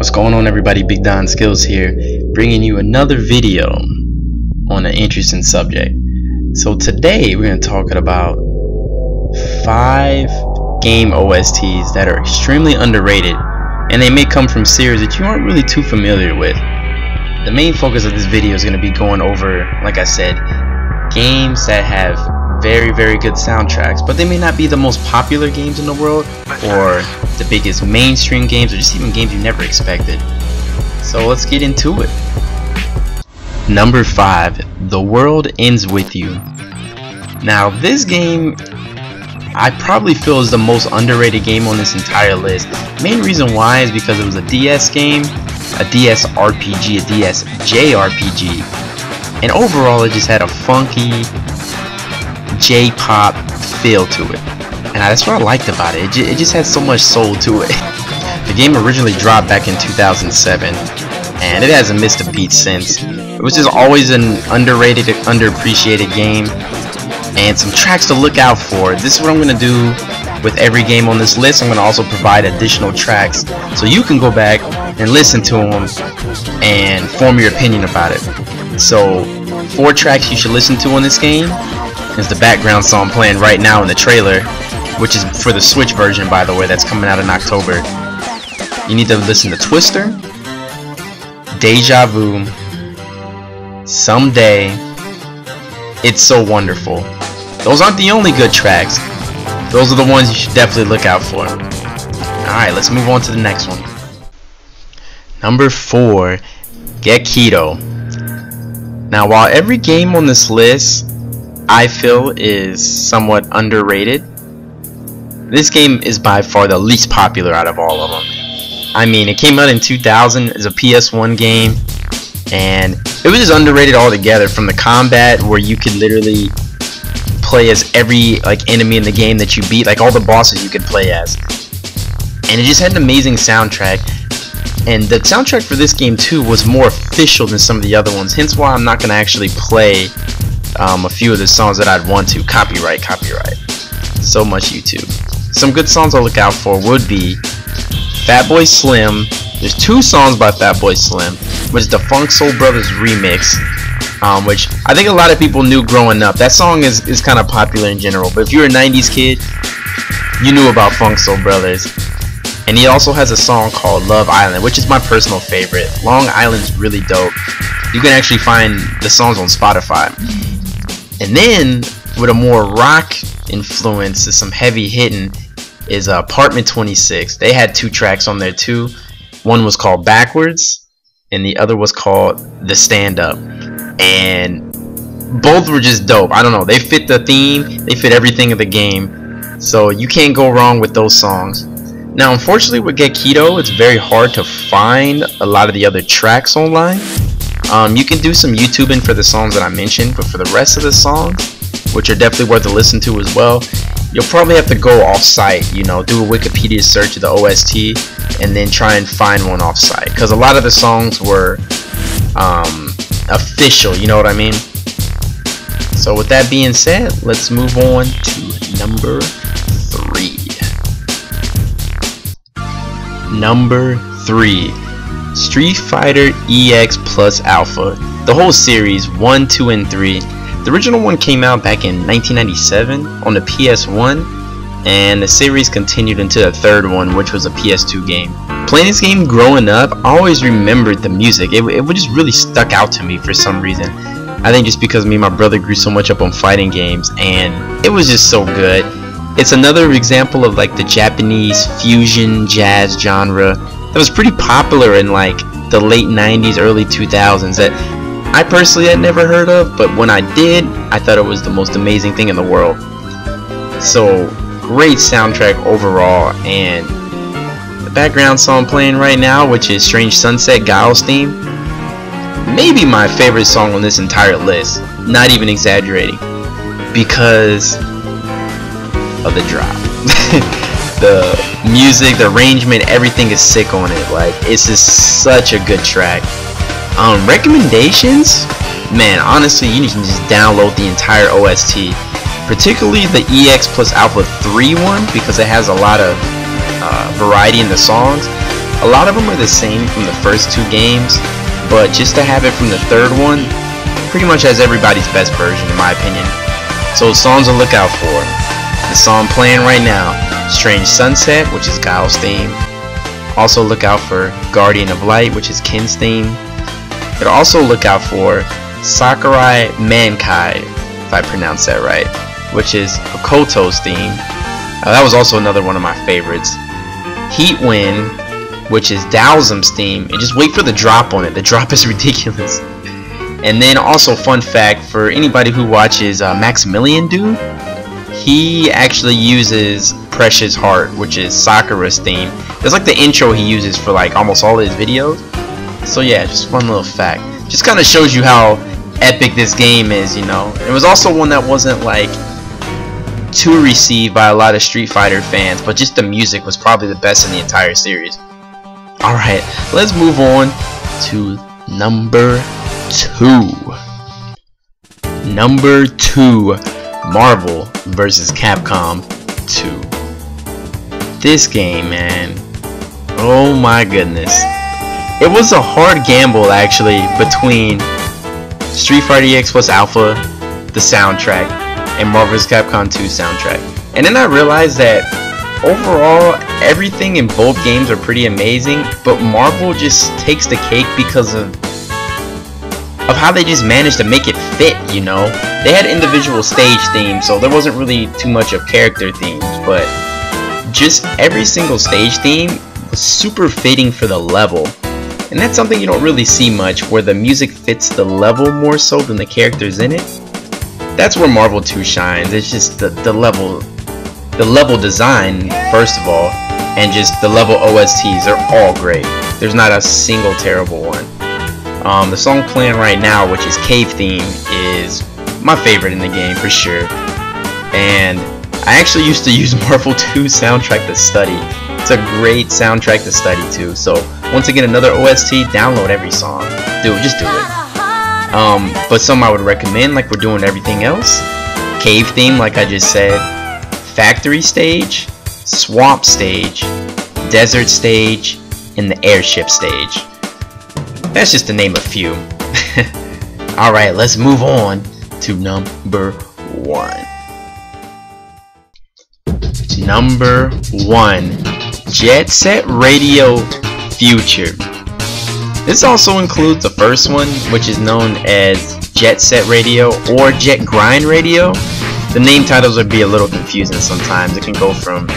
What's going on, everybody? BigDonSkillz here, bringing you another video on an interesting subject. So today we're going to talk about 5 game OSTs that are extremely underrated, and they may come from series that you aren't really too familiar with. The main focus of this video is going to be going over, like I said, games that have very good soundtracks, but they may not be the most popular games in the world, or the biggest mainstream games, or just even games you never expected. So let's get into it. Number 5, The World Ends With You. Now this game I probably feel is the most underrated game on this entire list. Main reason why is because it was a DS game, a DS RPG, a DS JRPG, and overall it just had a funky J-pop feel to it, and that's what I liked about it. It just had so much soul to it. The game originally dropped back in 2007, and it hasn't missed a beat since. It was just always an underrated, underappreciated game, and some tracks to look out for. This is what I'm going to do with every game on this list. I'm going to also provide additional tracks so you can go back and listen to them and form your opinion about it. So 4 tracks you should listen to on this game is the background song playing right now in the trailer, which is for the Switch version, by the way, that's coming out in October. You need to listen to Twister, Deja Vu, Someday, It's So Wonderful. Those aren't the only good tracks. Those are the ones you should definitely look out for. Alright, let's move on to the next one. Number 4, Get Kido. Now, while every game on this list I feel is somewhat underrated, this game is by far the least popular out of all of them. I mean, it came out in 2000 as a PS1 game, and it was just underrated altogether. From the combat, where you could literally play as every enemy in the game that you beat, all the bosses you could play as, and it just had an amazing soundtrack. And the soundtrack for this game too was more official than some of the other ones, hence why I'm not going to actually play a few of the songs that I'd want to. Copyright. So much YouTube. Some good songs I'll look out for would be Fatboy Slim. There's 2 songs by Fatboy Slim, which is the Funk Soul Brothers remix, which I think a lot of people knew growing up. That song is kind of popular in general, but if you're a 90s kid, you knew about Funk Soul Brothers. And he also has a song called Love Island, which is my personal favorite. Long Island's really dope. You can actually find the songs on Spotify. And then, with a more rock influence, some heavy hitting, is Apartment 26. They had 2 tracks on there too. One was called Backwards, and the other was called The Stand Up. And both were just dope. I don't know, they fit the theme, they fit everything of the game, so you can't go wrong with those songs. Now, unfortunately with Get Kido, it's very hard to find a lot of the other tracks online. You can do some YouTubing for the songs that I mentioned, but for the rest of the songs, which are definitely worth a listen to as well, you'll probably have to go off-site, do a Wikipedia search of the OST, and then try and find one off-site, because a lot of the songs were official, you know what I mean? So with that being said, let's move on to number 3. Number 3, Street Fighter EX plus Alpha. The whole series 1, 2, and 3. The original one came out back in 1997 on the PS1, and the series continued into the 3rd one, which was a PS2 game. Playing this game growing up, I always remembered the music. It just really stuck out to me for some reason. I think just because me and my brother grew so much up on fighting games, and it was just so good. It's another example of the Japanese fusion jazz genre that was pretty popular in the late 90s, early 2000s, that I personally had never heard of, but when I did, I thought it was the most amazing thing in the world. So great soundtrack overall, and the background song playing right now, which is Strange Sunset Guile's theme, maybe my favorite song on this entire list, not even exaggerating, because of the drop. The music, the arrangement, everything is sick on it. It's just such a good track. Recommendations, man, honestly, you can just download the entire OST, particularly the EX plus Alpha 3 one, because it has a lot of variety in the songs. A lot of them are the same from the first 2 games, but just to have it from the 3rd one pretty much has everybody's best version in my opinion. So songs to look out for. The song playing right now, Strange Sunset, which is Guile's theme. Also look out for Guardian of Light, which is Kin's theme. But also look out for Sakurai Mankai, if I pronounce that right, which is Hokoto's theme. That was also another one of my favorites. Heat Wind, which is Dowsum's theme, and just wait for the drop on it. The drop is ridiculous. And then also, fun fact for anybody who watches Maximilian Dude, he actually uses Precious Heart, which is Sakura's theme. That's like the intro he uses for like almost all of his videos. So yeah, just fun little fact. Just kind of shows you how epic this game is, you know. It was also one that wasn't like too received by a lot of Street Fighter fans, but just the music was probably the best in the entire series. Alright, let's move on to number 2. Number 2, Marvel vs. Capcom 2. This game, man, oh my goodness. It was a hard gamble actually between Street Fighter EX Plus Alpha, the soundtrack, and Marvel vs. Capcom 2 soundtrack. And then I realized that overall everything in both games are pretty amazing, but Marvel just takes the cake because of how they just managed to make it fit, you know. They had individual stage themes, so there wasn't really too much of character themes, but just every single stage theme was super fitting for the level. And that's something you don't really see much, where the music fits the level more so than the characters in it. That's where Marvel 2 shines. It's just the level design, first of all, and just the level OSTs are all great. There's not a single terrible one. The song playing right now, which is Cave Theme, is my favorite in the game for sure. And I actually used to use Marvel 2 soundtrack to study. It's a great soundtrack to study too. So once again, another OST, download every song. Just do it. But some I would recommend, like we're doing everything else. Cave Theme, like I just said. Factory Stage, Swamp Stage, Desert Stage, and the Airship Stage. That's just to name a few. Alright, let's move on to number 1. Number 1, Jet Set Radio Future. This also includes the first one, which is known as Jet Set Radio or Jet Grind Radio. The name titles would be a little confusing sometimes. It can go from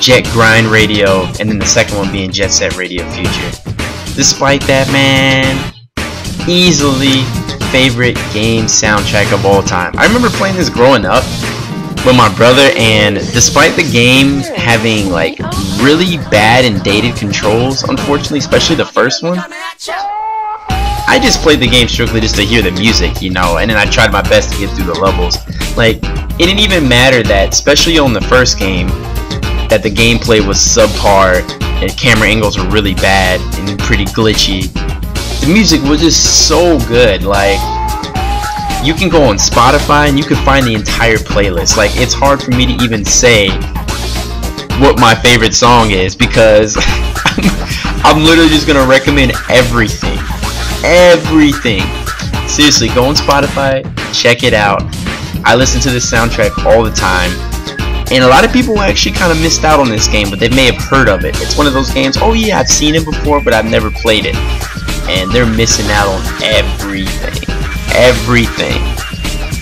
Jet Grind Radio and then the second one being Jet Set Radio Future. Despite that, man, easily favorite game soundtrack of all time. I remember playing this growing up with my brother, and despite the game having like really bad and dated controls, unfortunately, especially the first one, I just played the game strictly just to hear the music, you know, and then I tried my best to get through the levels. Like, it didn't even matter that, especially on the first game, that the gameplay was subpar and camera angles were really bad and pretty glitchy. The music was just so good. Like, you can go on Spotify and you can find the entire playlist. Like, it's hard for me to even say what my favorite song is because I'm literally just gonna recommend everything. Seriously, go on Spotify, check it out. I listen to this soundtrack all the time, and a lot of people actually kind of missed out on this game, but they may have heard of it. It's one of those games, oh yeah, I've seen it before, but I've never played it, and they're missing out on everything.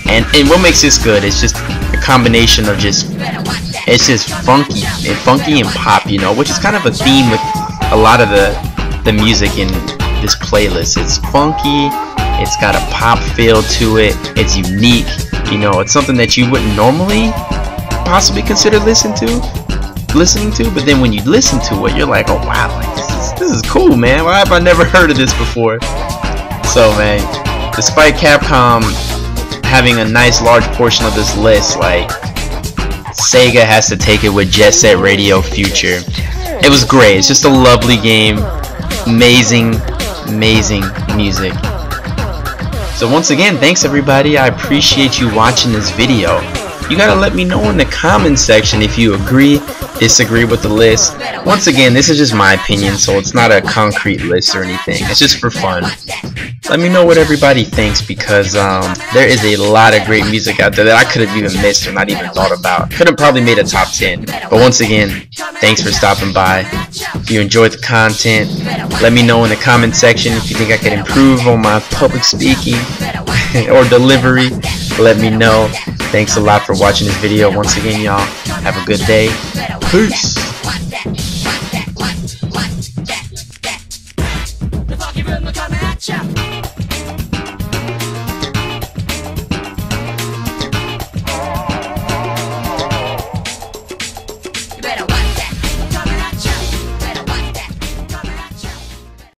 And what makes this good is just a combination of it's just funky and pop, you know, which is kind of a theme with a lot of the music in this playlist. It's funky, it's got a pop feel to it, it's unique, you know, it's something that you wouldn't normally possibly consider listening to, but then when you listen to it, you're like, oh wow, like, this is cool, man. Why have I never heard of this before? So man, despite Capcom having a nice large portion of this list, like, Sega has to take it with Jet Set Radio Future. It was great. It's just a lovely game. Amazing music. So once again, thanks everybody. I appreciate you watching this video. You gotta let me know in the comment section if you agree, disagree with the list. Once again, this is just my opinion, so it's not a concrete list or anything. It's just for fun. Let me know what everybody thinks, because there is a lot of great music out there that I could have even missed or not even thought about. Could have probably made a top 10. But once again, thanks for stopping by. If you enjoyed the content, let me know in the comment section if you think I could improve on my public speaking or delivery. Let me know. Thanks a lot for watching this video. Once again, y'all, have a good day. Peace.